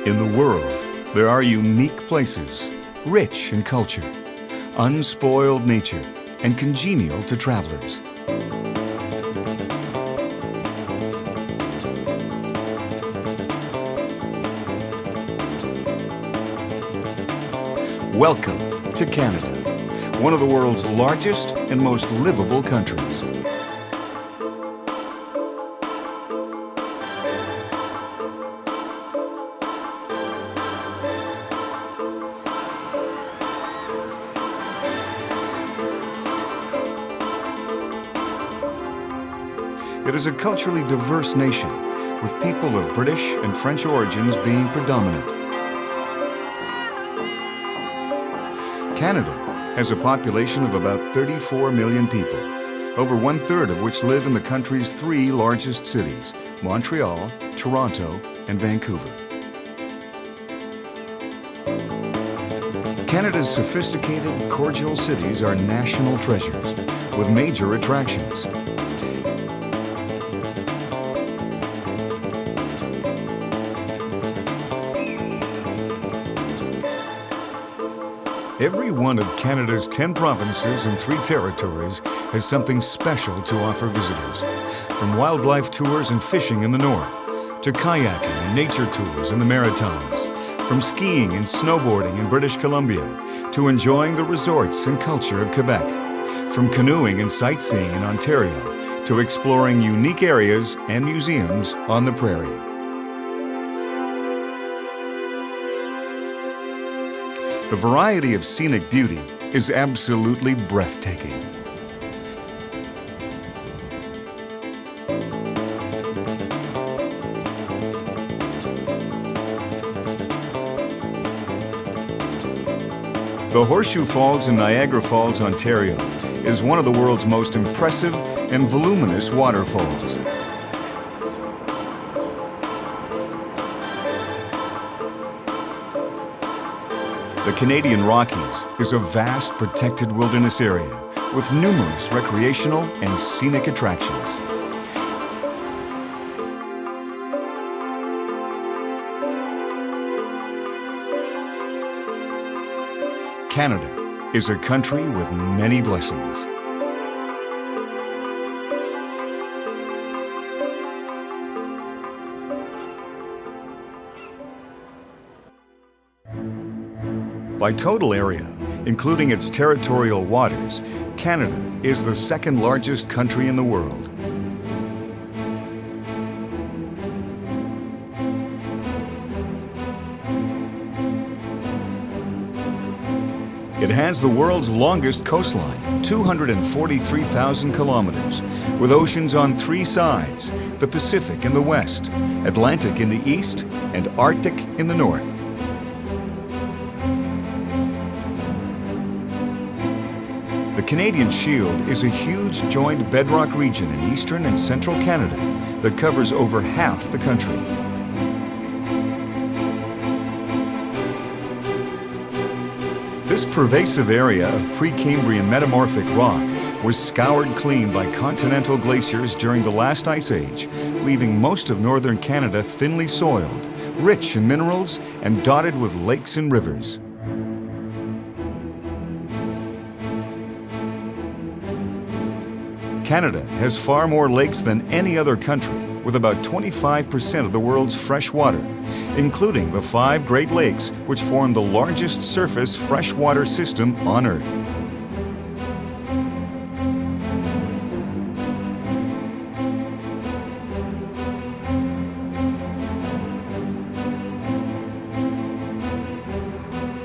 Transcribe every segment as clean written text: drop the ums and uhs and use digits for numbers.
In the world, there are unique places, rich in culture, unspoiled nature, and congenial to travelers. Welcome to Canada, one of the world's largest and most livable countries. It is a culturally diverse nation, with people of British and French origins being predominant. Canada has a population of about 34 million people, over one-third of which live in the country's three largest cities, Montreal, Toronto, and Vancouver. Canada's sophisticated, cordial cities are national treasures, with major attractions. Every one of Canada's 10 provinces and 3 territories has something special to offer visitors. From wildlife tours and fishing in the north, to kayaking and nature tours in the Maritimes, from skiing and snowboarding in British Columbia, to enjoying the resorts and culture of Quebec, from canoeing and sightseeing in Ontario, to exploring unique areas and museums on the prairie. The variety of scenic beauty is absolutely breathtaking. The Horseshoe Falls in Niagara Falls, Ontario, is one of the world's most impressive and voluminous waterfalls. The Canadian Rockies is a vast protected wilderness area with numerous recreational and scenic attractions. Canada is a country with many blessings. By total area, including its territorial waters, Canada is the second largest country in the world. It has the world's longest coastline, 243,000 kilometers, with oceans on 3 sides, the Pacific in the west, Atlantic in the east, and Arctic in the north. The Canadian Shield is a huge joined bedrock region in eastern and central Canada that covers over half the country. This pervasive area of Precambrian metamorphic rock was scoured clean by continental glaciers during the last ice age, leaving most of northern Canada thinly soiled, rich in minerals, and dotted with lakes and rivers. Canada has far more lakes than any other country, with about 25% of the world's fresh water, including the 5 Great Lakes, which form the largest surface freshwater system on Earth.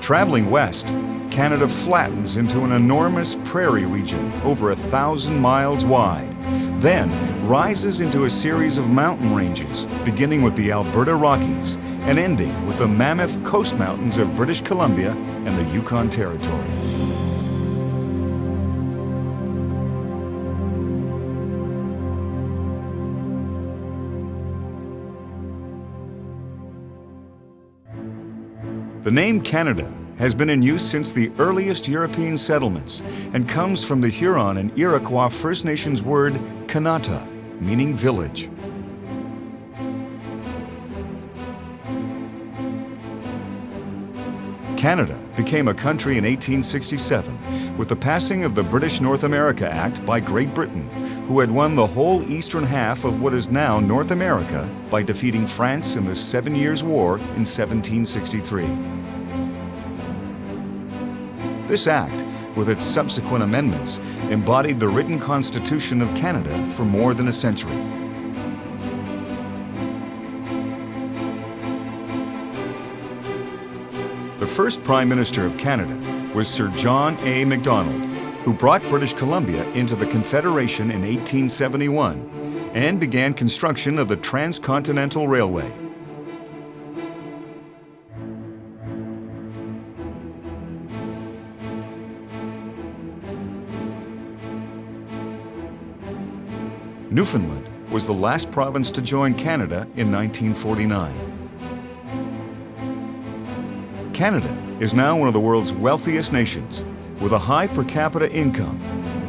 Traveling west, Canada flattens into an enormous prairie region over 1,000 miles wide, then rises into a series of mountain ranges, beginning with the Alberta Rockies and ending with the mammoth coast mountains of British Columbia and the Yukon Territory. The name Canada has been in use since the earliest European settlements and comes from the Huron and Iroquois First Nations word Kanata, meaning village. Canada became a country in 1867 with the passing of the British North America Act by Great Britain, who had won the whole eastern half of what is now North America by defeating France in the 7 Years' War in 1763. This act, with its subsequent amendments, embodied the written Constitution of Canada for more than a century. The first Prime Minister of Canada was Sir John A. Macdonald, who brought British Columbia into the Confederation in 1871 and began construction of the Transcontinental Railway. Newfoundland was the last province to join Canada in 1949. Canada is now one of the world's wealthiest nations, with a high per capita income,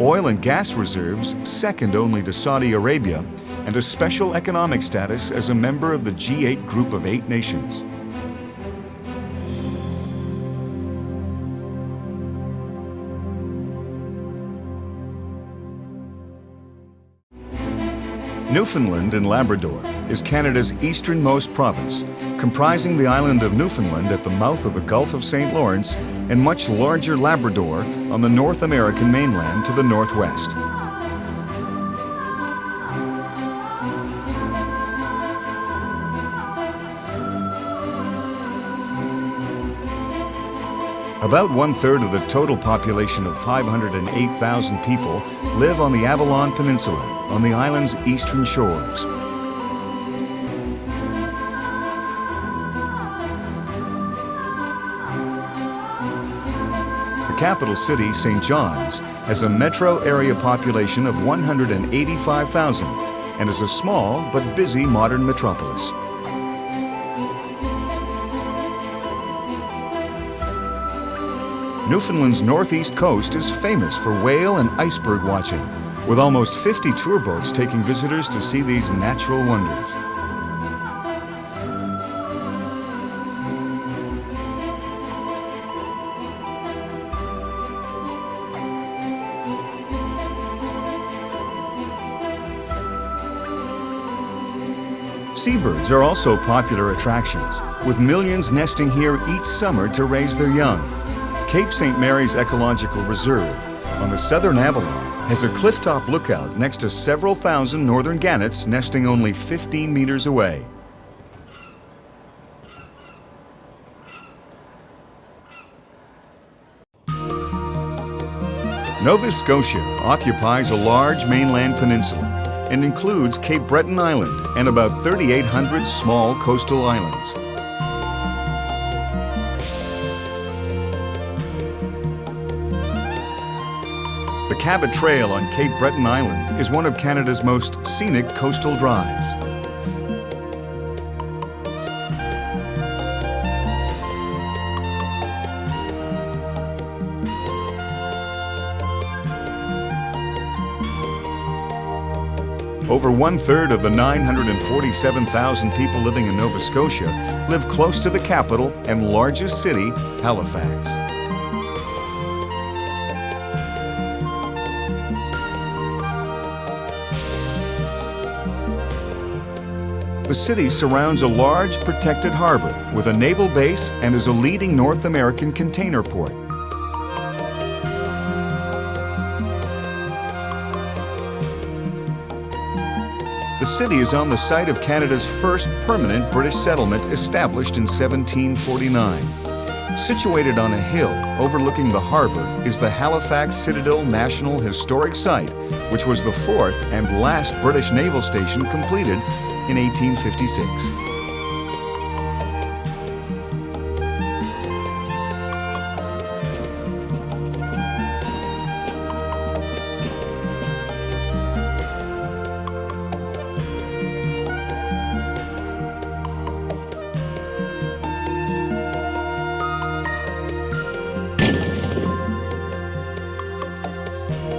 oil and gas reserves second only to Saudi Arabia, and a special economic status as a member of the G8 group of 8 nations. Newfoundland and Labrador is Canada's easternmost province, comprising the island of Newfoundland at the mouth of the Gulf of St. Lawrence and much larger Labrador on the North American mainland to the northwest. About 1/3 of the total population of 508,000 people live on the Avalon Peninsula, on the island's eastern shores. The capital city, St. John's, has a metro area population of 185,000 and is a small but busy modern metropolis. Newfoundland's northeast coast is famous for whale and iceberg watching, with almost 50 tour boats taking visitors to see these natural wonders. Seabirds are also popular attractions, with millions nesting here each summer to raise their young. Cape St. Mary's Ecological Reserve on the southern Avalon has a clifftop lookout next to several thousand northern gannets nesting only 15 meters away. Nova Scotia occupies a large mainland peninsula and includes Cape Breton Island and about 3,800 small coastal islands. The Cabot Trail on Cape Breton Island is one of Canada's most scenic coastal drives. Over 1/3 of the 947,000 people living in Nova Scotia live close to the capital and largest city, Halifax. The city surrounds a large protected harbor with a naval base and is a leading North American container port. The city is on the site of Canada's first permanent British settlement established in 1749. Situated on a hill overlooking the harbor is the Halifax Citadel National Historic Site, which was the fourth and last British naval station completed in 1856.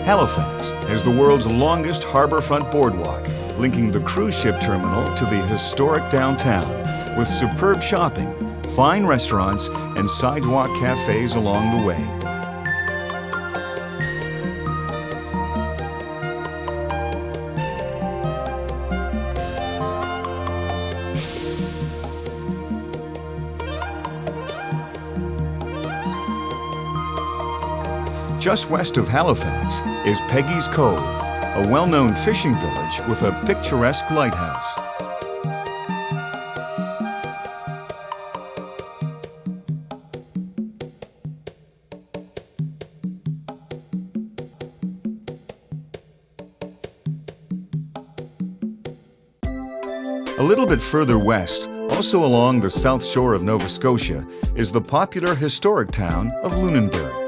Halifax has the world's longest harborfront boardwalk, linking the cruise ship terminal to the historic downtown, with superb shopping, fine restaurants, and sidewalk cafes along the way. Just west of Halifax is Peggy's Cove, a well-known fishing village with a picturesque lighthouse. A little bit further west, also along the south shore of Nova Scotia, is the popular historic town of Lunenburg.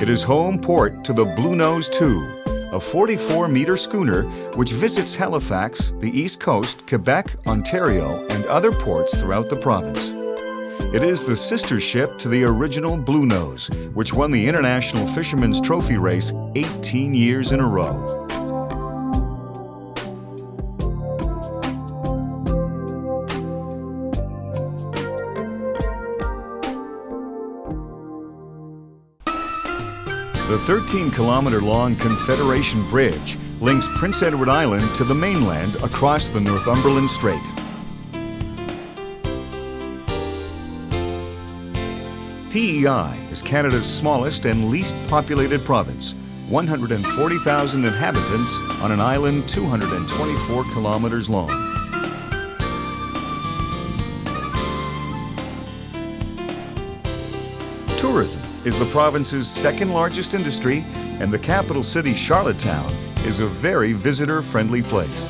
It is home port to the Bluenose II, a 44-meter schooner which visits Halifax, the East Coast, Quebec, Ontario, and other ports throughout the province. It is the sister ship to the original Bluenose, which won the International Fisherman's Trophy race 18 years in a row. The 13-kilometer-long Confederation Bridge links Prince Edward Island to the mainland across the Northumberland Strait. PEI is Canada's smallest and least populated province, 140,000 inhabitants on an island 224 kilometers long. Tourism is the province's second largest industry, and the capital city, Charlottetown, is a very visitor-friendly place.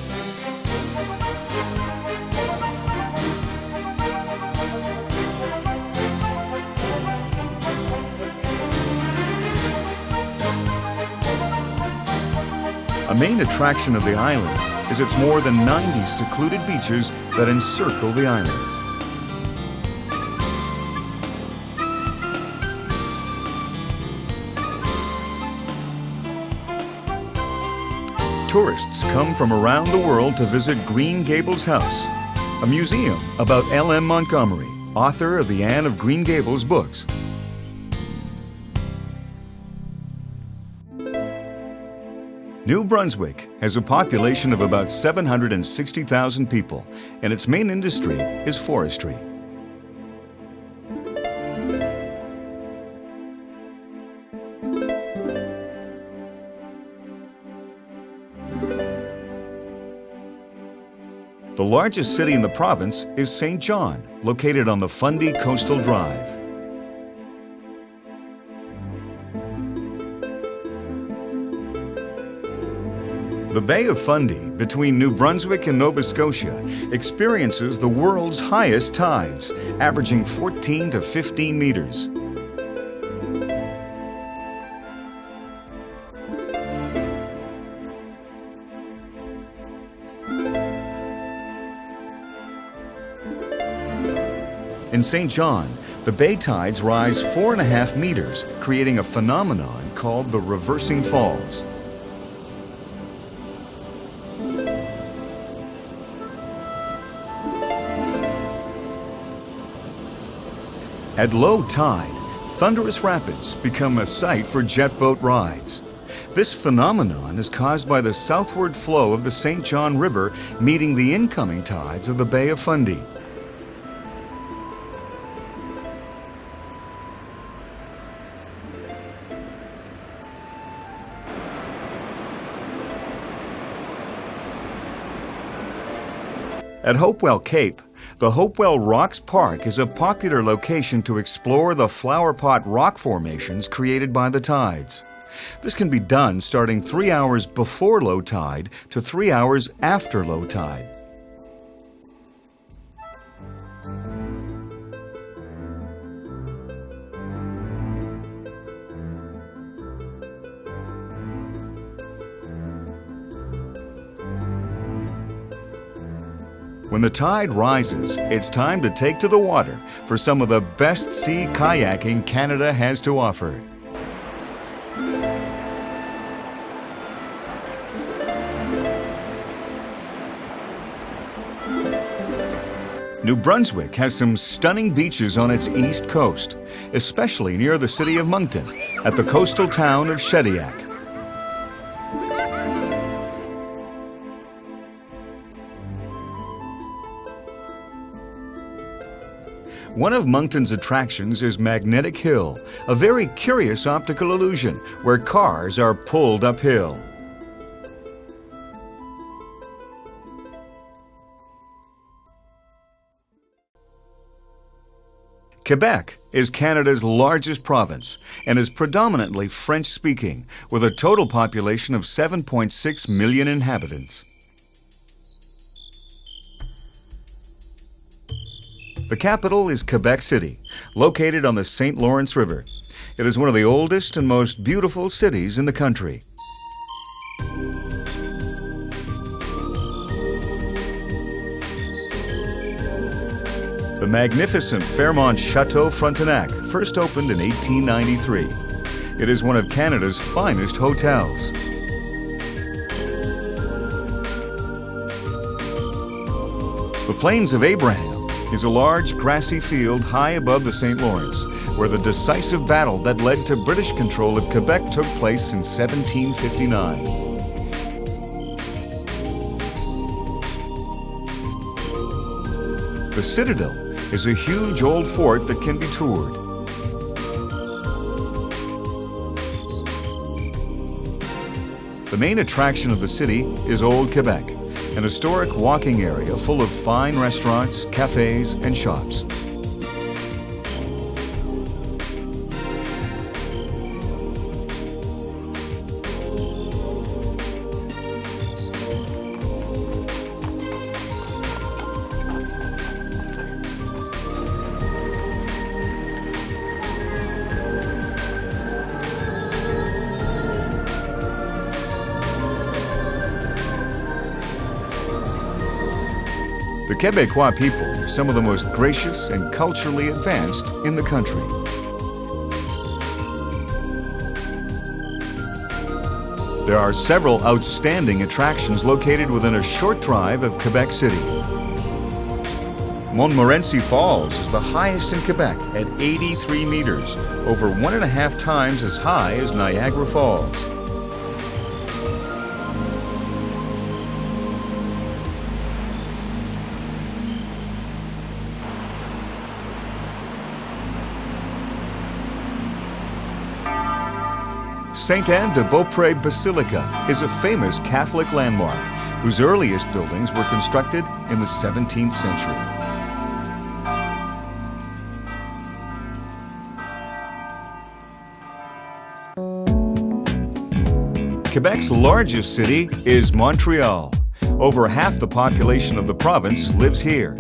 A main attraction of the island is its more than 90 secluded beaches that encircle the island. Tourists come from around the world to visit Green Gables House, a museum about L.M. Montgomery, author of the Anne of Green Gables books. New Brunswick has a population of about 760,000 people, and its main industry is forestry. The largest city in the province is St. John, located on the Fundy Coastal Drive. The Bay of Fundy, between New Brunswick and Nova Scotia, experiences the world's highest tides, averaging 14 to 15 meters. In St. John, the bay tides rise 4.5 meters, creating a phenomenon called the reversing falls. At low tide, thunderous rapids become a sight for jet boat rides. This phenomenon is caused by the southward flow of the St. John River meeting the incoming tides of the Bay of Fundy. At Hopewell Cape, the Hopewell Rocks Park is a popular location to explore the flowerpot rock formations created by the tides. This can be done starting 3 hours before low tide to 3 hours after low tide. When the tide rises, it's time to take to the water for some of the best sea kayaking Canada has to offer. New Brunswick has some stunning beaches on its east coast, especially near the city of Moncton, at the coastal town of Shediac. One of Moncton's attractions is Magnetic Hill, a very curious optical illusion where cars are pulled uphill. Quebec is Canada's largest province and is predominantly French-speaking, with a total population of 7.6 million inhabitants. The capital is Quebec City, located on the St. Lawrence River. It is one of the oldest and most beautiful cities in the country. The magnificent Fairmont Chateau Frontenac first opened in 1893. It is one of Canada's finest hotels. The Plains of Abraham is a large grassy field high above the St. Lawrence, where the decisive battle that led to British control of Quebec took place in 1759. The Citadel is a huge old fort that can be toured. The main attraction of the city is Old Quebec, an historic walking area full of fine restaurants, cafes, and shops. The Quebecois people are some of the most gracious and culturally advanced in the country. There are several outstanding attractions located within a short drive of Quebec City. Montmorency Falls is the highest in Quebec at 83 meters, over 1.5 times as high as Niagara Falls. Sainte-Anne-de-Beaupré Basilica is a famous Catholic landmark whose earliest buildings were constructed in the 17th century. Quebec's largest city is Montreal. Over half the population of the province lives here.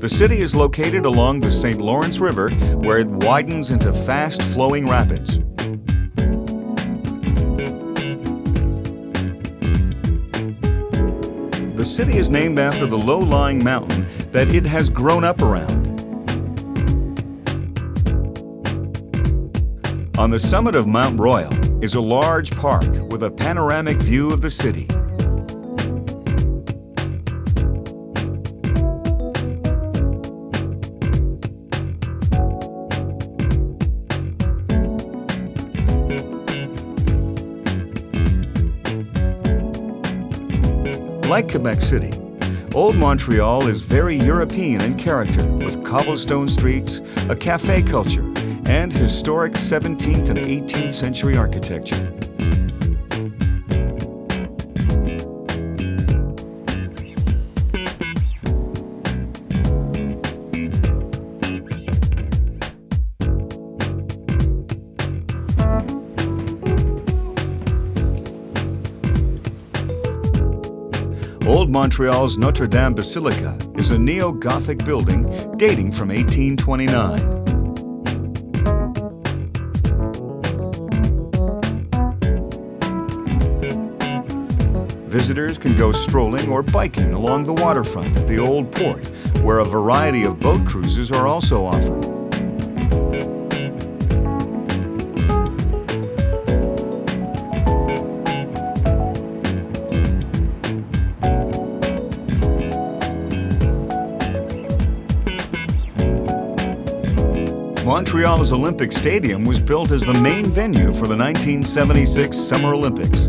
The city is located along the St. Lawrence River, where it widens into fast-flowing rapids. The city is named after the low-lying mountain that it has grown up around. On the summit of Mount Royal is a large park with a panoramic view of the city. Like Quebec City, Old Montreal is very European in character, with cobblestone streets, a cafe culture, and historic 17th and 18th century architecture. Old Montreal's Notre Dame Basilica is a neo-Gothic building dating from 1829. Visitors can go strolling or biking along the waterfront at the Old Port, where a variety of boat cruises are also offered. Montreal's Olympic Stadium was built as the main venue for the 1976 Summer Olympics.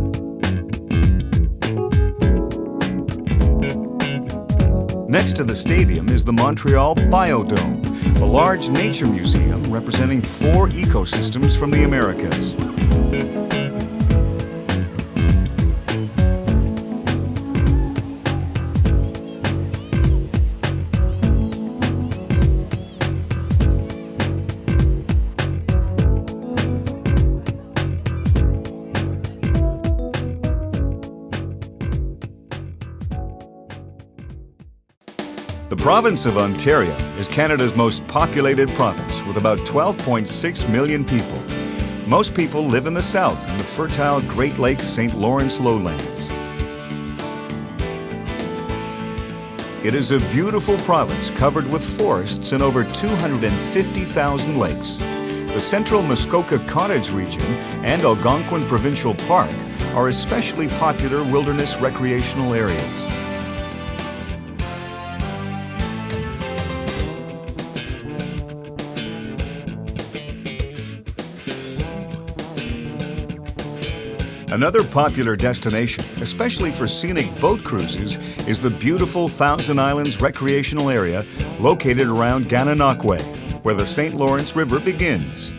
Next to the stadium is the Montreal Biodome, a large nature museum representing 4 ecosystems from the Americas. The province of Ontario is Canada's most populated province, with about 12.6 million people. Most people live in the south in the fertile Great Lakes St. Lawrence lowlands. It is a beautiful province covered with forests and over 250,000 lakes. The central Muskoka Cottage region and Algonquin Provincial Park are especially popular wilderness recreational areas. Another popular destination, especially for scenic boat cruises, is the beautiful Thousand Islands recreational area located around Gananoque, where the St. Lawrence River begins.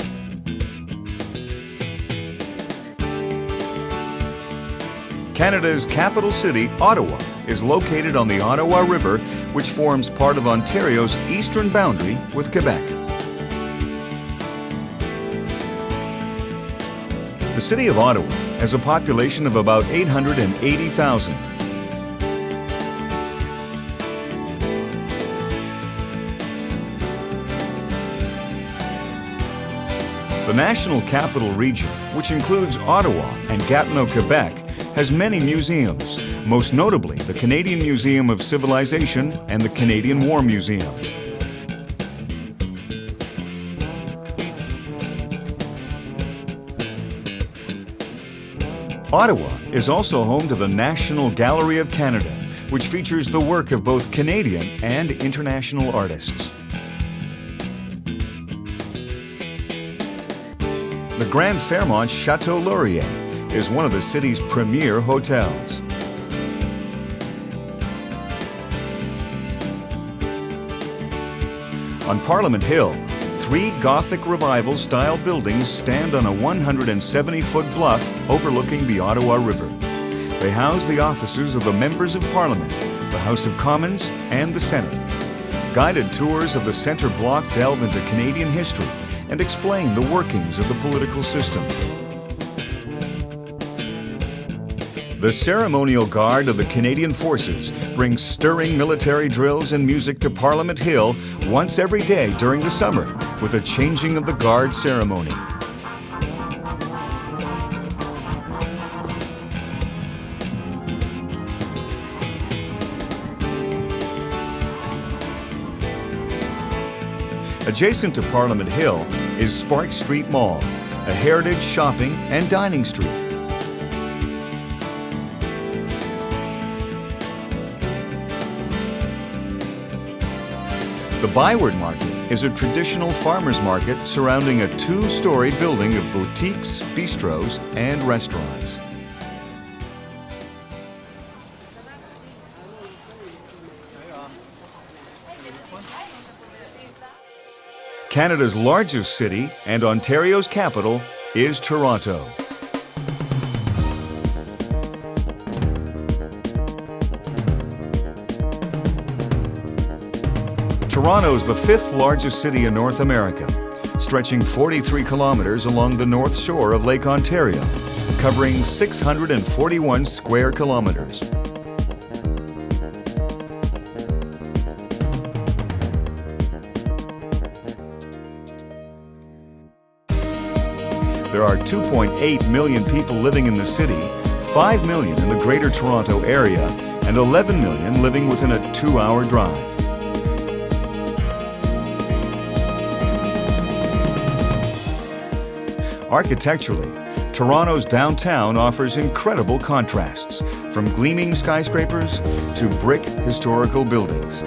Canada's capital city, Ottawa, is located on the Ottawa River, which forms part of Ontario's eastern boundary with Quebec. The city of Ottawa has a population of about 880,000. The National Capital Region, which includes Ottawa and Gatineau, Quebec, has many museums, most notably the Canadian Museum of Civilization and the Canadian War Museum. Ottawa is also home to the National Gallery of Canada, which features the work of both Canadian and international artists. The Grand Fairmont Chateau Laurier is one of the city's premier hotels. On Parliament Hill, 3 Gothic Revival-style buildings stand on a 170-foot bluff overlooking the Ottawa River. They house the offices of the Members of Parliament, the House of Commons, and the Senate. Guided tours of the centre block delve into Canadian history and explain the workings of the political system. The Ceremonial Guard of the Canadian Forces brings stirring military drills and music to Parliament Hill once every day during the summer, with a changing of the guard ceremony. Adjacent to Parliament Hill is Spark Street Mall, a heritage shopping and dining street. The Byward Market is a traditional farmers market surrounding a 2-story building of boutiques, bistros, and restaurants. Canada's largest city and Ontario's capital is Toronto. Toronto is the 5th largest city in North America, stretching 43 kilometers along the north shore of Lake Ontario, covering 641 square kilometers. There are 2.8 million people living in the city, 5 million in the Greater Toronto Area and 11 million living within a 2-hour drive. Architecturally, Toronto's downtown offers incredible contrasts, from gleaming skyscrapers to brick historical buildings.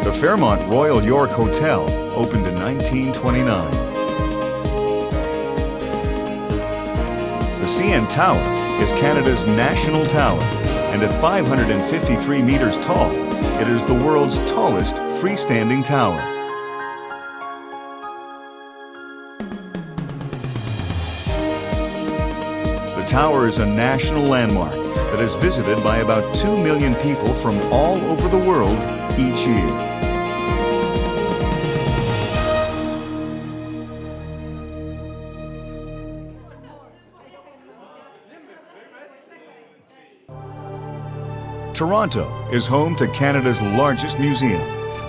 The Fairmont Royal York Hotel opened in 1929. The CN Tower is Canada's national tower, and at 553 meters tall, it is the world's tallest freestanding tower. The tower is a national landmark that is visited by about 2 million people from all over the world each year. Toronto is home to Canada's largest museum,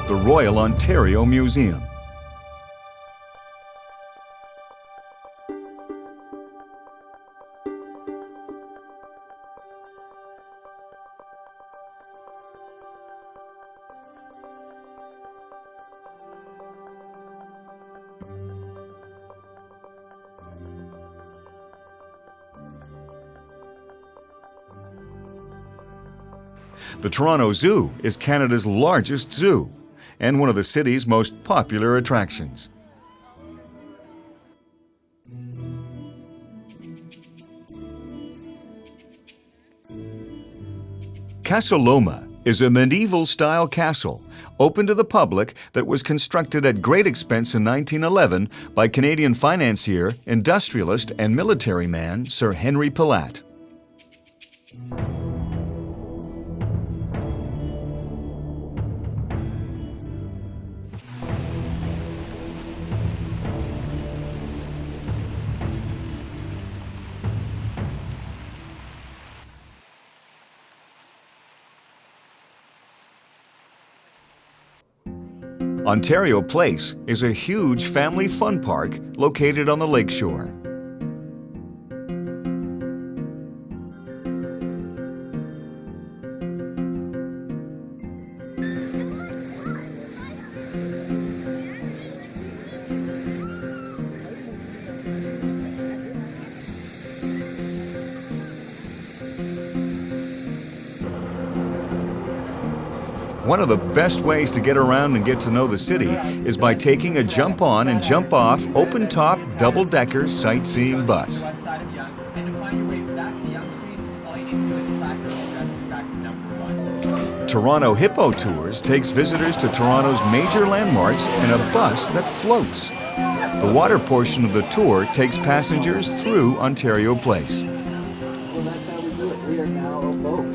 the Royal Ontario Museum. The Toronto Zoo is Canada's largest zoo and one of the city's most popular attractions. Casa Loma is a medieval-style castle open to the public that was constructed at great expense in 1911 by Canadian financier, industrialist, and military man Sir Henry Pillatt. Ontario Place is a huge family fun park located on the lakeshore. One of the best ways to get around and get to know the city is by taking a jump-on and jump-off open-top double-decker sightseeing bus. Toronto Hippo Tours takes visitors to Toronto's major landmarks in a bus that floats. The water portion of the tour takes passengers through Ontario Place. So that's how we do it. We are now a boat.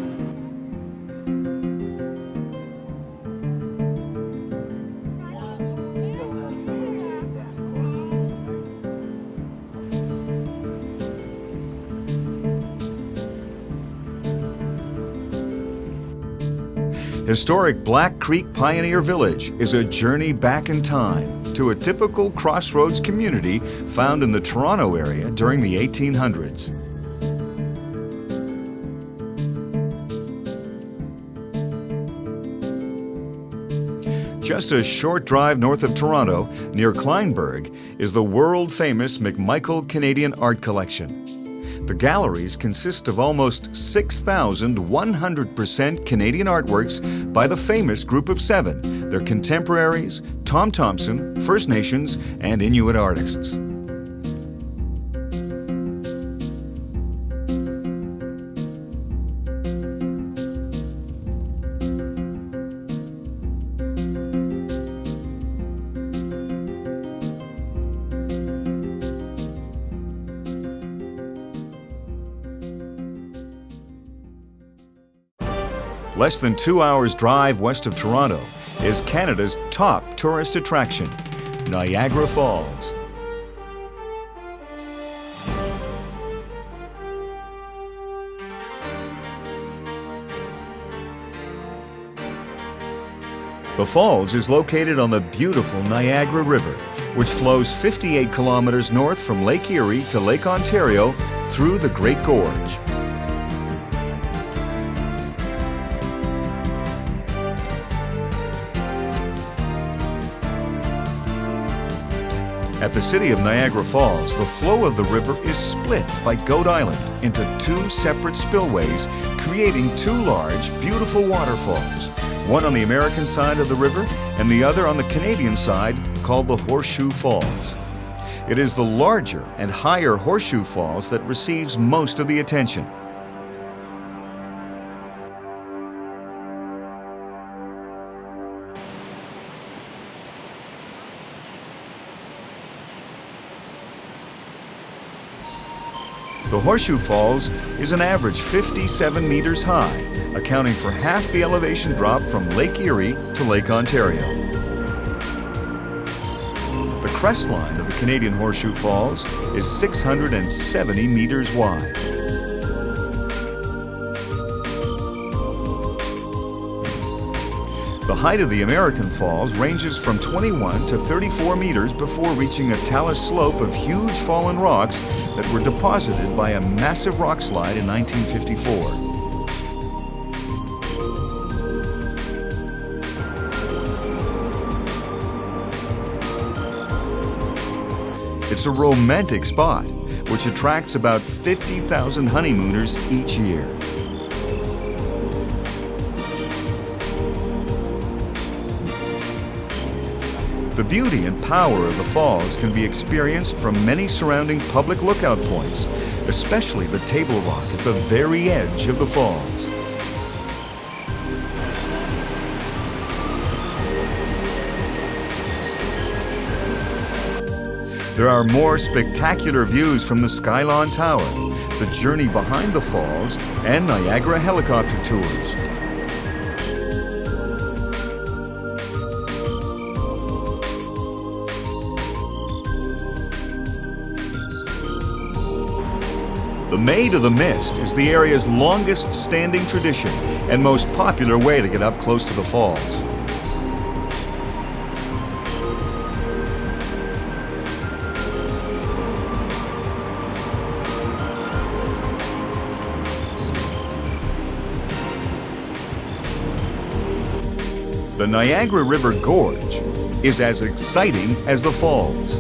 Historic Black Creek Pioneer Village is a journey back in time to a typical crossroads community found in the Toronto area during the 1800s. Just a short drive north of Toronto, near Kleinburg, is the world-famous McMichael Canadian Art Collection. The galleries consist of almost 6,100% Canadian artworks by the famous Group of Seven, their contemporaries, Tom Thomson, First Nations, and Inuit artists. Less than 2 hours drive west of Toronto is Canada's top tourist attraction, Niagara Falls. The falls is located on the beautiful Niagara River, which flows 58 kilometers north from Lake Erie to Lake Ontario through the Great Gorge. At the city of Niagara Falls, the flow of the river is split by Goat Island into two separate spillways, creating two large, beautiful waterfalls, one on the American side of the river and the other on the Canadian side, called the Horseshoe Falls. It is the larger and higher Horseshoe Falls that receives most of the attention. The Horseshoe Falls is an average 57 meters high, accounting for half the elevation drop from Lake Erie to Lake Ontario. The crest line of the Canadian Horseshoe Falls is 670 meters wide. The height of the American Falls ranges from 21 to 34 meters before reaching a talus slope of huge fallen rocks that were deposited by a massive rock slide in 1954. It's a romantic spot, which attracts about 50,000 honeymooners each year. The beauty and power of the falls can be experienced from many surrounding public lookout points, especially the Table Rock at the very edge of the falls. There are more spectacular views from the Skylon Tower, the journey behind the falls, and Niagara helicopter tours. The Maid of the Mist is the area's longest standing tradition and most popular way to get up close to the falls. The Niagara River Gorge is as exciting as the falls.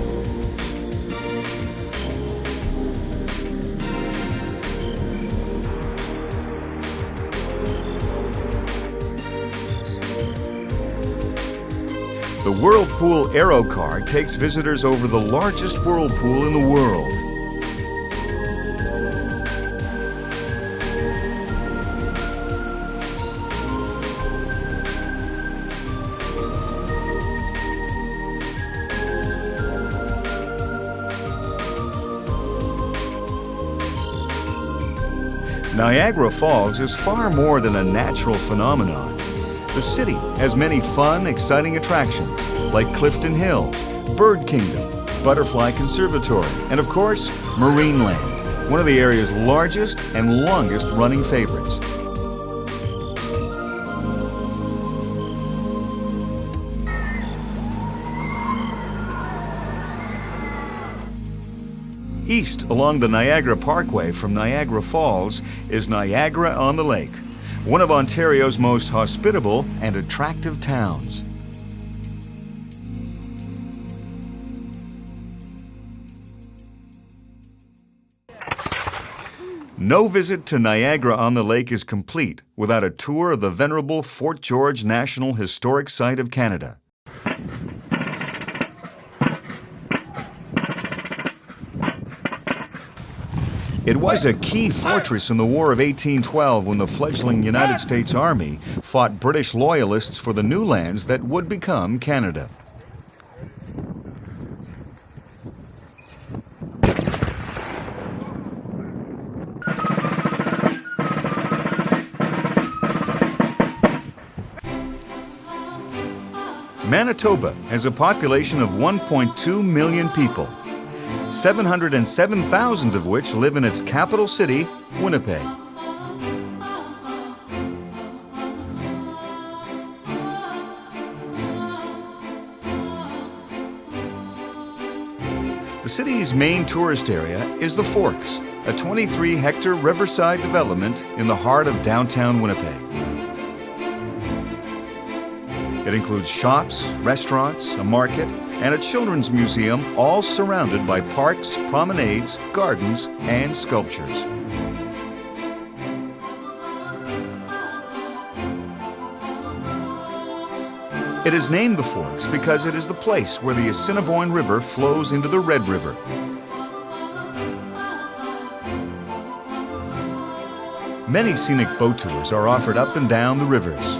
The Whirlpool Aero Car takes visitors over the largest whirlpool in the world. Niagara Falls is far more than a natural phenomenon. The city has many fun, exciting attractions like Clifton Hill, Bird Kingdom, Butterfly Conservatory, and of course, Marineland, one of the area's largest and longest running favorites. East along the Niagara Parkway from Niagara Falls is Niagara-on-the-Lake, one of Ontario's most hospitable and attractive towns. No visit to Niagara-on-the-Lake is complete without a tour of the venerable Fort George National Historic Site of Canada. It was a key fortress in the War of 1812 when the fledgling United States Army fought British loyalists for the new lands that would become Canada. Manitoba has a population of 1.2 million people. 707,000 of which live in its capital city, Winnipeg. The city's main tourist area is the Forks, a 23-hectare riverside development in the heart of downtown Winnipeg. It includes shops, restaurants, a market, and a children's museum, all surrounded by parks, promenades, gardens, and sculptures. It is named the Forks because it is the place where the Assiniboine River flows into the Red River. Many scenic boat tours are offered up and down the rivers.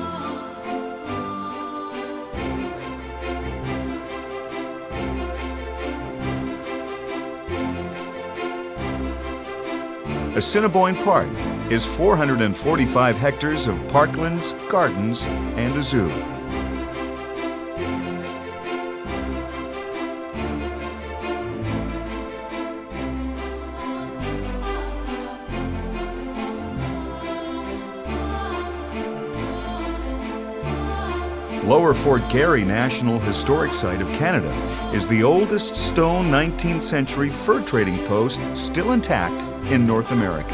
Assiniboine Park is 445 hectares of parklands, gardens, and a zoo. Lower Fort Garry National Historic Site of Canada is the oldest stone 19th century fur trading post still intact in North America.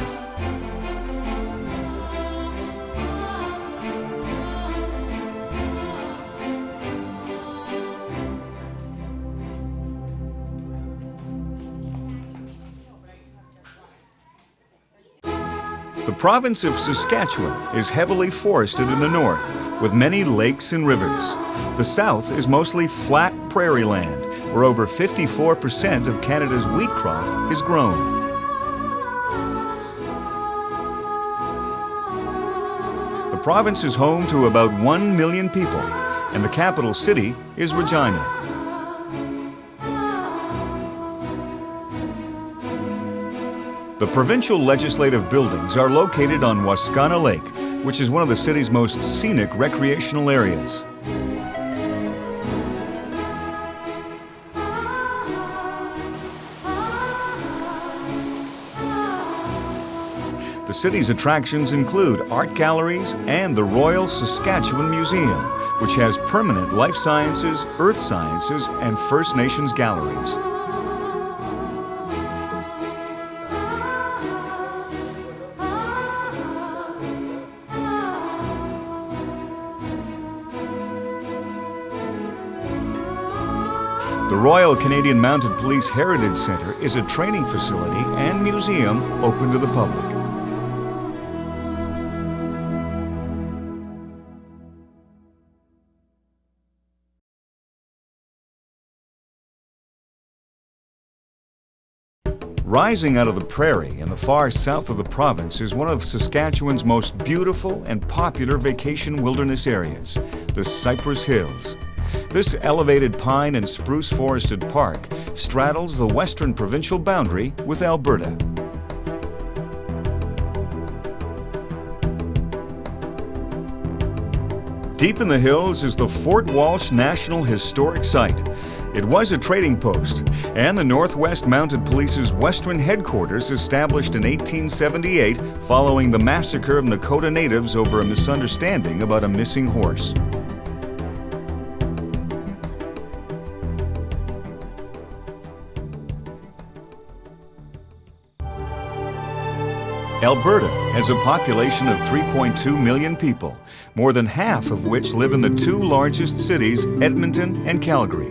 The province of Saskatchewan is heavily forested in the north, with many lakes and rivers. The south is mostly flat prairie land, where over 54% of Canada's wheat crop is grown. The province is home to about 1 million people, and the capital city is Regina. The provincial legislative buildings are located on Wascana Lake, which is one of the city's most scenic recreational areas. The city's attractions include art galleries and the Royal Saskatchewan Museum, which has permanent life sciences, earth sciences, and First Nations galleries. The Royal Canadian Mounted Police Heritage Centre is a training facility and museum open to the public. Rising out of the prairie in the far south of the province is one of Saskatchewan's most beautiful and popular vacation wilderness areas, the Cypress Hills. This elevated pine and spruce forested park straddles the western provincial boundary with Alberta. Deep in the hills is the Fort Walsh National Historic Site. It was a trading post, and the Northwest Mounted Police's western headquarters established in 1878 following the massacre of Nakota natives over a misunderstanding about a missing horse. Alberta has a population of 3.2 million people, more than half of which live in the two largest cities, Edmonton and Calgary.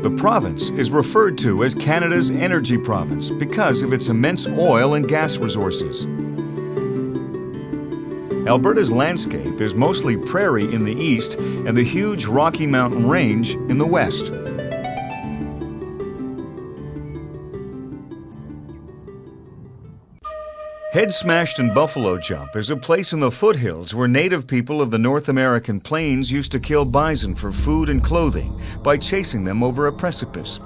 The province is referred to as Canada's energy province because of its immense oil and gas resources. Alberta's landscape is mostly prairie in the east and the huge Rocky Mountain Range in the west. Head Smashed and Buffalo Jump is a place in the foothills where native people of the North American plains used to kill bison for food and clothing by chasing them over a precipice.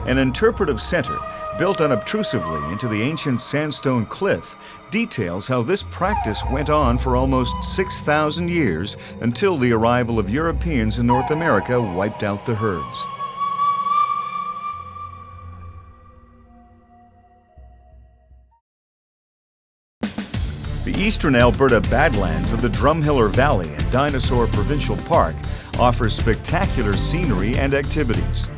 An interpretive center, built unobtrusively into the ancient sandstone cliff, details how this practice went on for almost 6,000 years until the arrival of Europeans in North America wiped out the herds. The eastern Alberta Badlands of the Drumheller Valley and Dinosaur Provincial Park offers spectacular scenery and activities.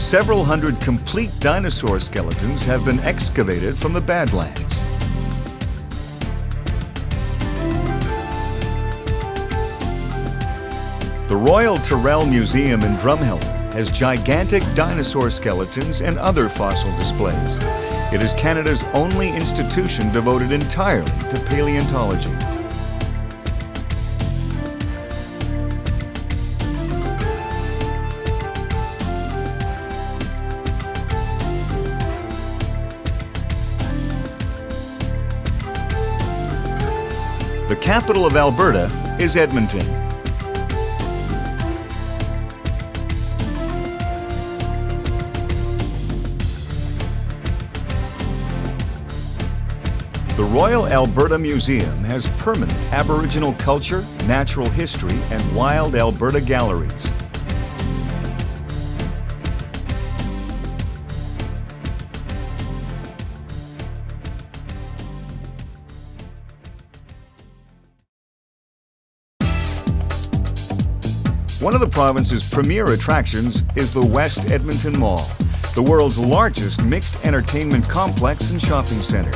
Several hundred complete dinosaur skeletons have been excavated from the Badlands. The Royal Tyrrell Museum in Drumheller has gigantic dinosaur skeletons and other fossil displays. It is Canada's only institution devoted entirely to paleontology. The capital of Alberta is Edmonton. The Royal Alberta Museum has permanent Aboriginal culture, natural history, and wild Alberta galleries. One of the province's premier attractions is the West Edmonton Mall, the world's largest mixed entertainment complex and shopping center.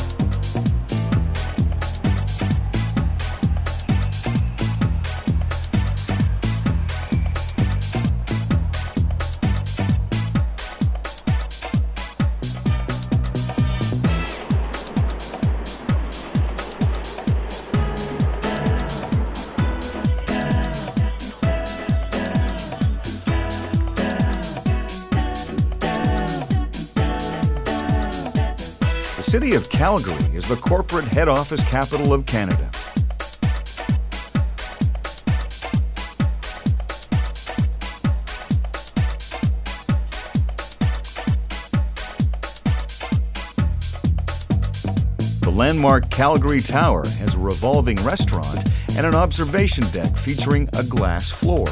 The city of Calgary is the corporate head office capital of Canada. The landmark Calgary Tower has a revolving restaurant and an observation deck featuring a glass floor.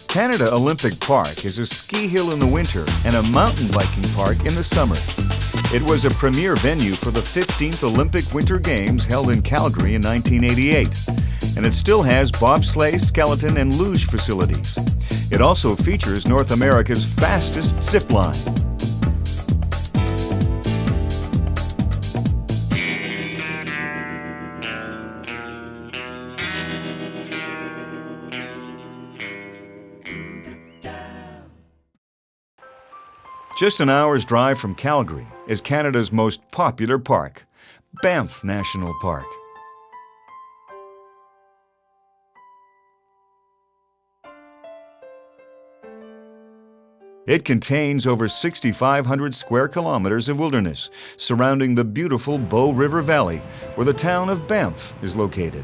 Canada Olympic Park is a ski hill in the winter and a mountain biking park in the summer. It was a premier venue for the 15th Olympic Winter Games held in Calgary in 1988, and it still has bobsleigh, skeleton, and luge facilities. It also features North America's fastest zip line. Just an hour's drive from Calgary is Canada's most popular park, Banff National Park. It contains over 6,500 square kilometers of wilderness surrounding the beautiful Bow River Valley, where the town of Banff is located.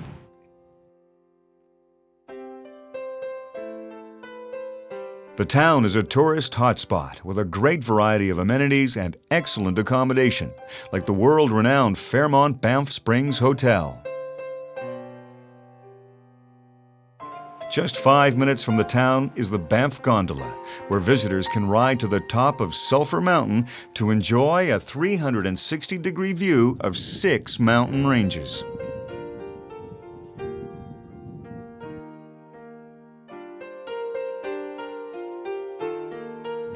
The town is a tourist hotspot with a great variety of amenities and excellent accommodation, like the world-renowned Fairmont Banff Springs Hotel. Just 5 minutes from the town is the Banff Gondola, where visitors can ride to the top of Sulphur Mountain to enjoy a 360-degree view of 6 mountain ranges.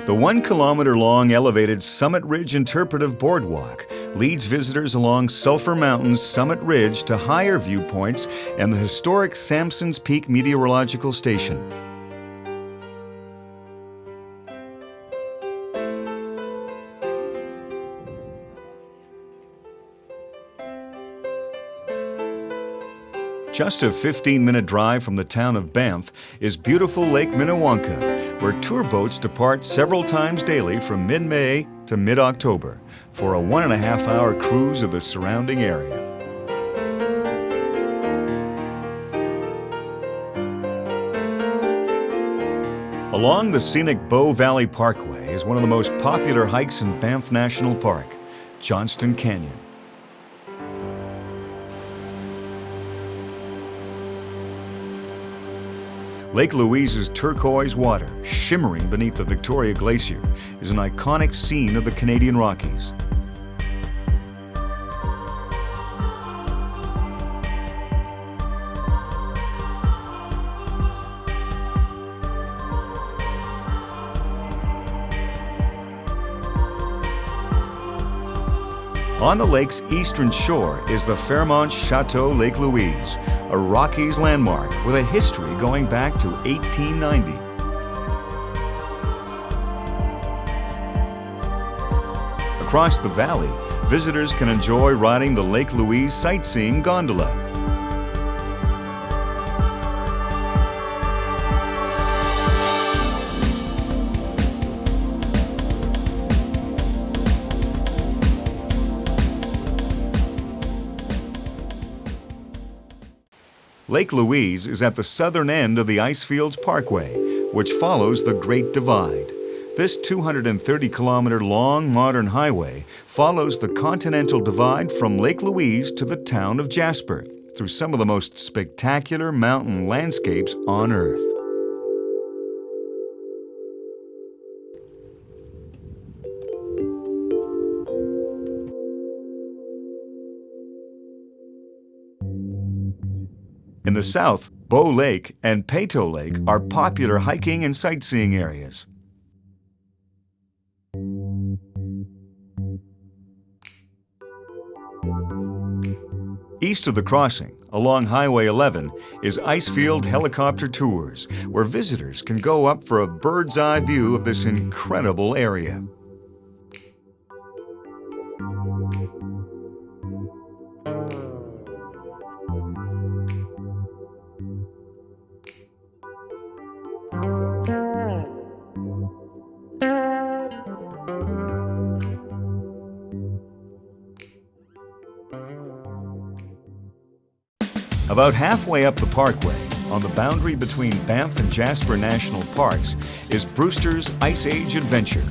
The 1-kilometer-long elevated Summit Ridge Interpretive Boardwalk leads visitors along Sulphur Mountain's Summit Ridge to higher viewpoints and the historic Samson's Peak Meteorological Station. Just a 15-minute drive from the town of Banff is beautiful Lake Minnewanka, where tour boats depart several times daily from mid-May to mid-October for a 1.5-hour cruise of the surrounding area. Along the scenic Bow Valley Parkway is one of the most popular hikes in Banff National Park, Johnston Canyon. Lake Louise's turquoise water, shimmering beneath the Victoria Glacier, is an iconic scene of the Canadian Rockies. On the lake's eastern shore is the Fairmont Chateau Lake Louise, a Rockies landmark with a history going back to 1890. Across the valley, visitors can enjoy riding the Lake Louise sightseeing gondola. Lake Louise is at the southern end of the Icefields Parkway, which follows the Great Divide. This 230-kilometer long modern highway follows the Continental Divide from Lake Louise to the town of Jasper, through some of the most spectacular mountain landscapes on Earth. In the south, Bow Lake and Peyto Lake are popular hiking and sightseeing areas. East of the crossing, along Highway 11, is Icefield Helicopter Tours, where visitors can go up for a bird's-eye view of this incredible area. About halfway up the parkway, on the boundary between Banff and Jasper National Parks, is Brewster's Ice Age Adventure.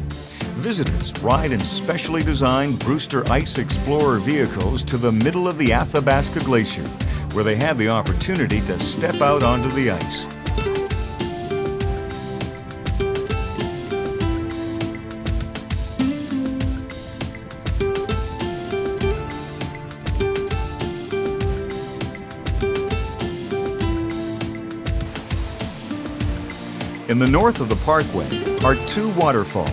Visitors ride in specially designed Brewster Ice Explorer vehicles to the middle of the Athabasca Glacier, where they have the opportunity to step out onto the ice. In the north of the parkway are two waterfalls,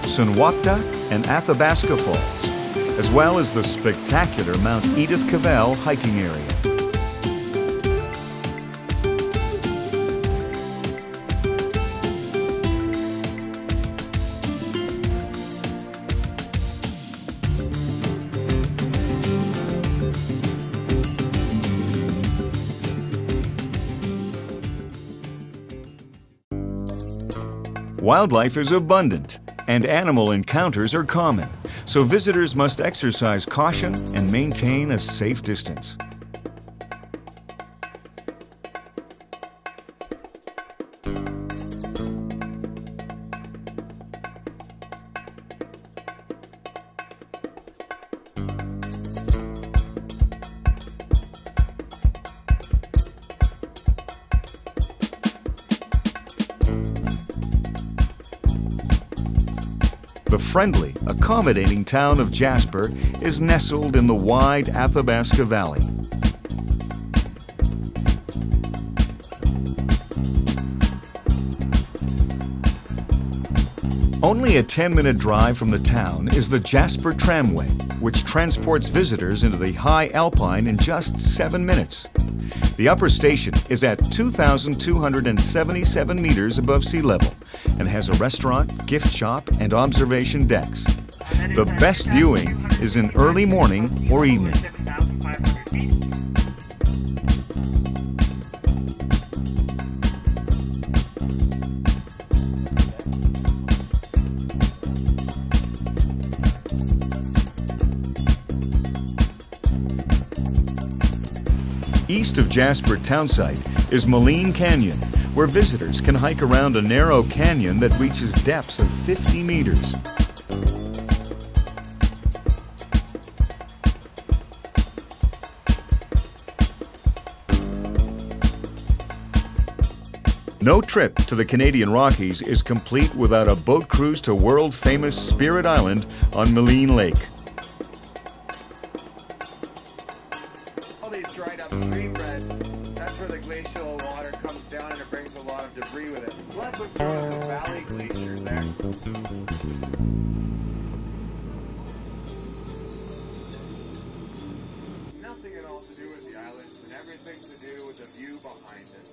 Sunwapta and Athabasca Falls, as well as the spectacular Mount Edith Cavell hiking area. Wildlife is abundant, and animal encounters are common, so visitors must exercise caution and maintain a safe distance. The friendly, accommodating town of Jasper is nestled in the wide Athabasca Valley. Only a 10-minute drive from the town is the Jasper Tramway, which transports visitors into the high Alpine in just 7 minutes. The upper station is at 2,277 meters above sea level and has a restaurant, gift shop, and observation decks. The best viewing is in early morning or evening. East of Jasper townsite is Moline Canyon, where visitors can hike around a narrow canyon that reaches depths of 50 meters. No trip to the Canadian Rockies is complete without a boat cruise to world-famous Spirit Island on Maligne Lake. All these dried up stream beds, that's where the glacial water comes down and it brings a lot of debris with it. So that's what's known as the valley glaciers there. Nothing at all to do with the islands and everything to do with the view behind it.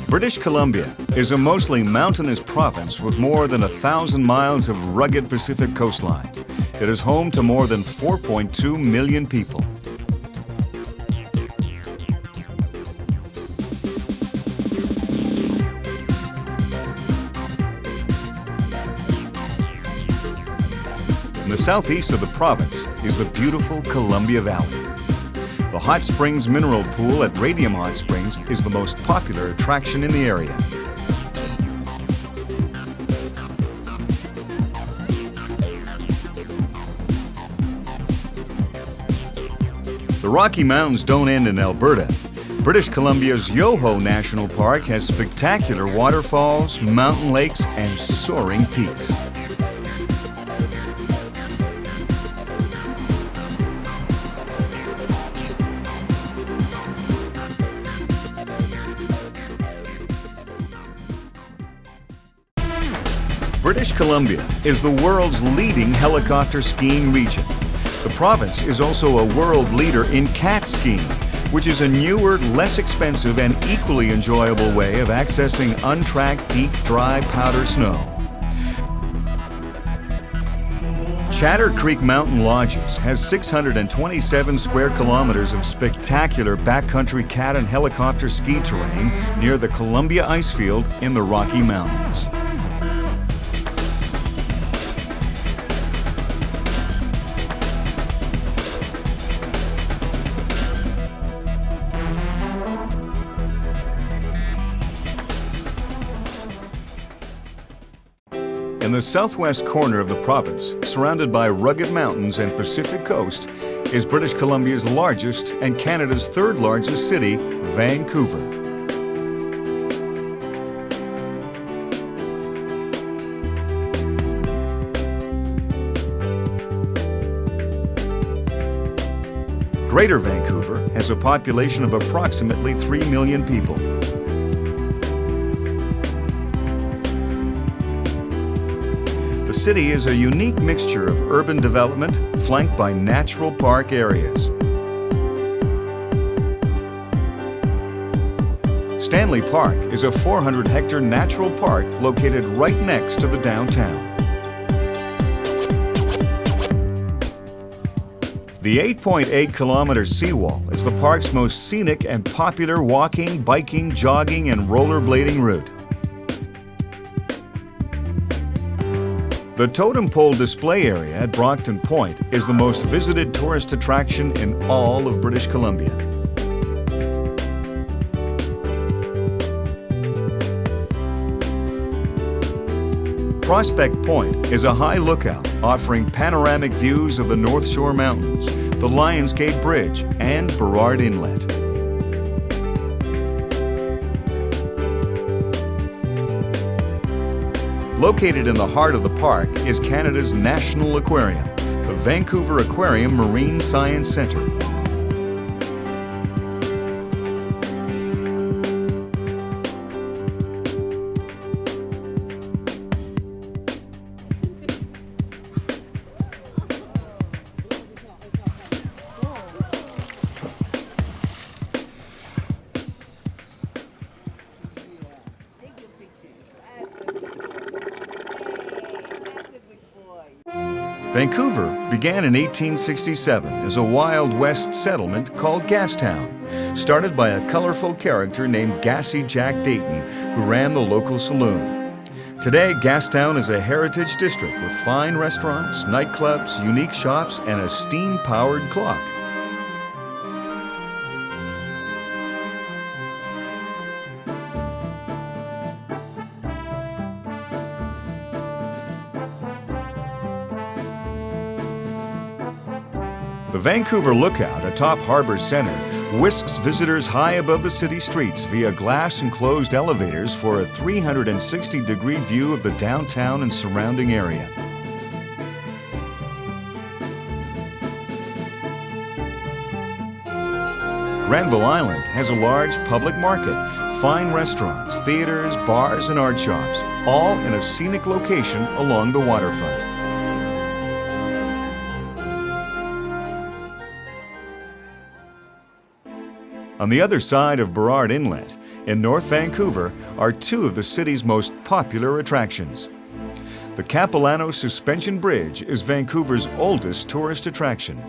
British Columbia is a mostly mountainous province with more than 1,000 miles of rugged Pacific coastline. It is home to more than 4.2 million people. In the southeast of the province is the beautiful Columbia Valley. The Hot Springs Mineral Pool at Radium Hot Springs is the most popular attraction in the area. The Rocky Mountains don't end in Alberta. British Columbia's Yoho National Park has spectacular waterfalls, mountain lakes, and soaring peaks. British Columbia is the world's leading helicopter skiing region. The province is also a world leader in cat skiing, which is a newer, less expensive, and equally enjoyable way of accessing untracked, deep, dry powder snow. Chatter Creek Mountain Lodges has 627 square kilometers of spectacular backcountry cat and helicopter ski terrain near the Columbia Icefield in the Rocky Mountains. In the southwest corner of the province, surrounded by rugged mountains and Pacific coast, is British Columbia's largest and Canada's third largest city, Vancouver. Greater Vancouver has a population of approximately 3 million people. The city is a unique mixture of urban development flanked by natural park areas. Stanley Park is a 400-hectare natural park located right next to the downtown. The 8.8-kilometer seawall is the park's most scenic and popular walking, biking, jogging, and rollerblading route. The Totem Pole display area at Brockton Point is the most visited tourist attraction in all of British Columbia. Prospect Point is a high lookout offering panoramic views of the North Shore Mountains, the Lionsgate Bridge, and Burrard Inlet. Located in the heart of the park is Canada's National Aquarium, the Vancouver Aquarium Marine Science Centre. Vancouver began in 1867 as a Wild West settlement called Gastown, started by a colorful character named Gassy Jack Dayton, who ran the local saloon. Today, Gastown is a heritage district with fine restaurants, nightclubs, unique shops, and a steam-powered clock. The Vancouver Lookout atop Harbour Centre whisks visitors high above the city streets via glass-enclosed elevators for a 360-degree view of the downtown and surrounding area. Granville Island has a large public market, fine restaurants, theaters, bars, and art shops, all in a scenic location along the waterfront. On the other side of Burrard Inlet, in North Vancouver, are two of the city's most popular attractions. The Capilano Suspension Bridge is Vancouver's oldest tourist attraction.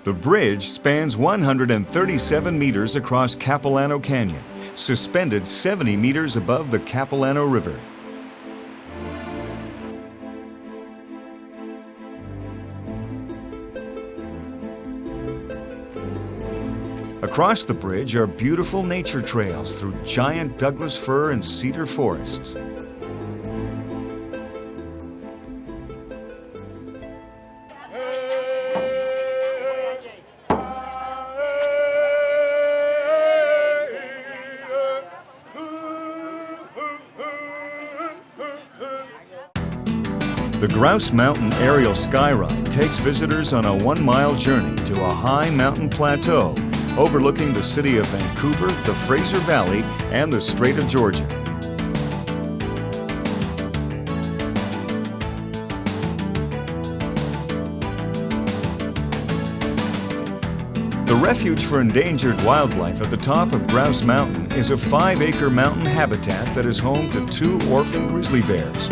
The bridge spans 137 meters across Capilano Canyon, suspended 70 meters above the Capilano River. Across the bridge are beautiful nature trails through giant Douglas fir and cedar forests. The Grouse Mountain Aerial Skyride takes visitors on a 1-mile journey to a high mountain plateau overlooking the city of Vancouver, the Fraser Valley, and the Strait of Georgia. The Refuge for Endangered Wildlife at the top of Grouse Mountain is a 5-acre mountain habitat that is home to 2 orphan grizzly bears.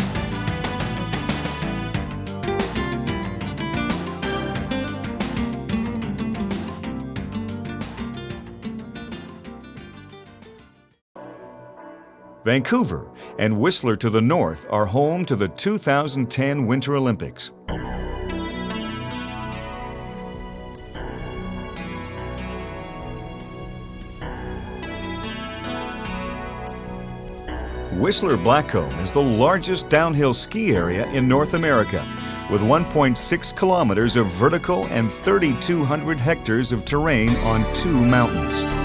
Vancouver and Whistler to the north are home to the 2010 Winter Olympics. Whistler Blackcomb is the largest downhill ski area in North America, with 1.6 kilometers of vertical and 3,200 hectares of terrain on 2 mountains.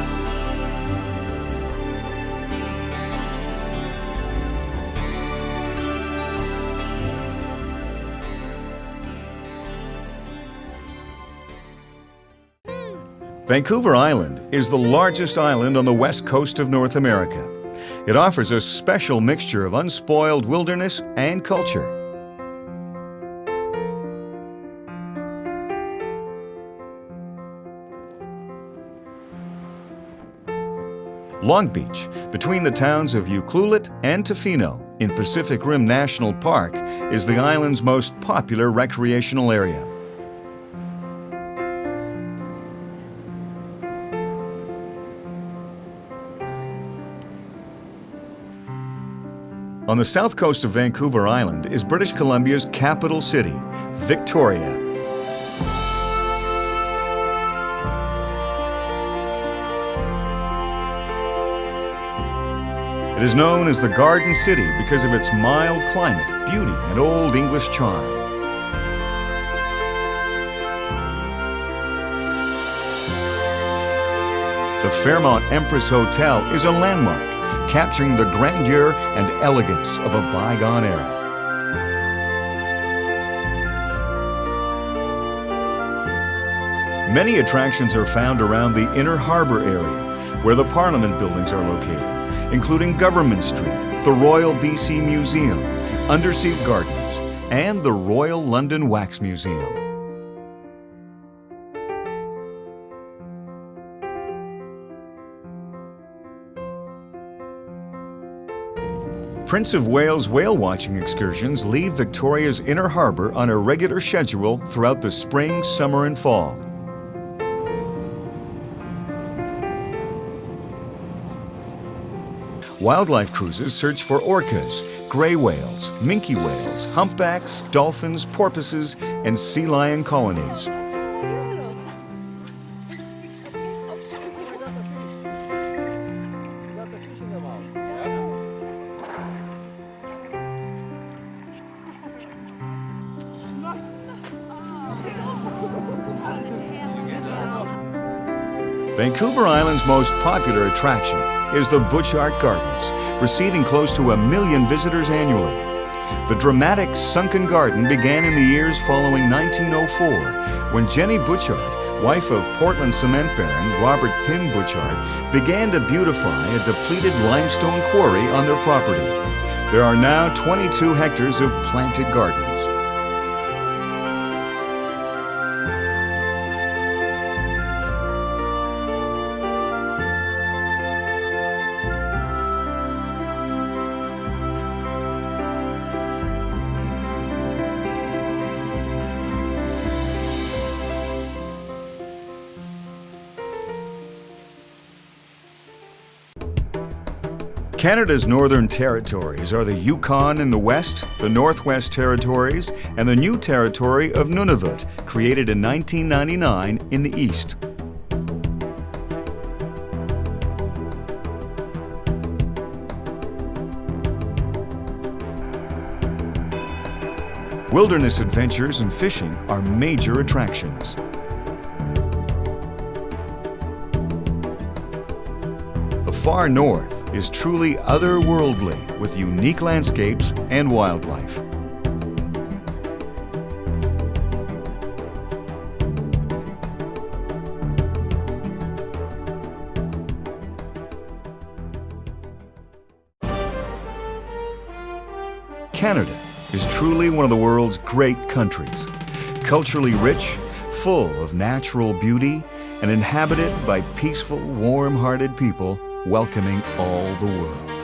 Vancouver Island is the largest island on the west coast of North America. It offers a special mixture of unspoiled wilderness and culture. Long Beach, between the towns of Ucluelet and Tofino in Pacific Rim National Park, is the island's most popular recreational area. On the south coast of Vancouver Island is British Columbia's capital city, Victoria. It is known as the Garden City because of its mild climate, beauty, and Old English charm. The Fairmont Empress Hotel is a landmark, capturing the grandeur and elegance of a bygone era. Many attractions are found around the Inner Harbour area, where the Parliament buildings are located, including Government Street, the Royal BC Museum, Undersea Gardens, and the Royal London Wax Museum. Prince of Wales whale watching excursions leave Victoria's Inner Harbour on a regular schedule throughout the spring, summer, and fall. Wildlife cruises search for orcas, gray whales, minke whales, humpbacks, dolphins, porpoises, and sea lion colonies. Vancouver Island's most popular attraction is the Butchart Gardens, receiving close to 1 million visitors annually. The dramatic sunken garden began in the years following 1904, when Jenny Butchart, wife of Portland cement baron Robert Pym Butchart, began to beautify a depleted limestone quarry on their property. There are now 22 hectares of planted gardens. Canada's Northern Territories are the Yukon in the west, the Northwest Territories, and the new territory of Nunavut, created in 1999 in the east. Wilderness adventures and fishing are major attractions. The far north is truly otherworldly with unique landscapes and wildlife. Canada is truly one of the world's great countries, culturally rich, full of natural beauty, and inhabited by peaceful, warm-hearted people welcoming all the world.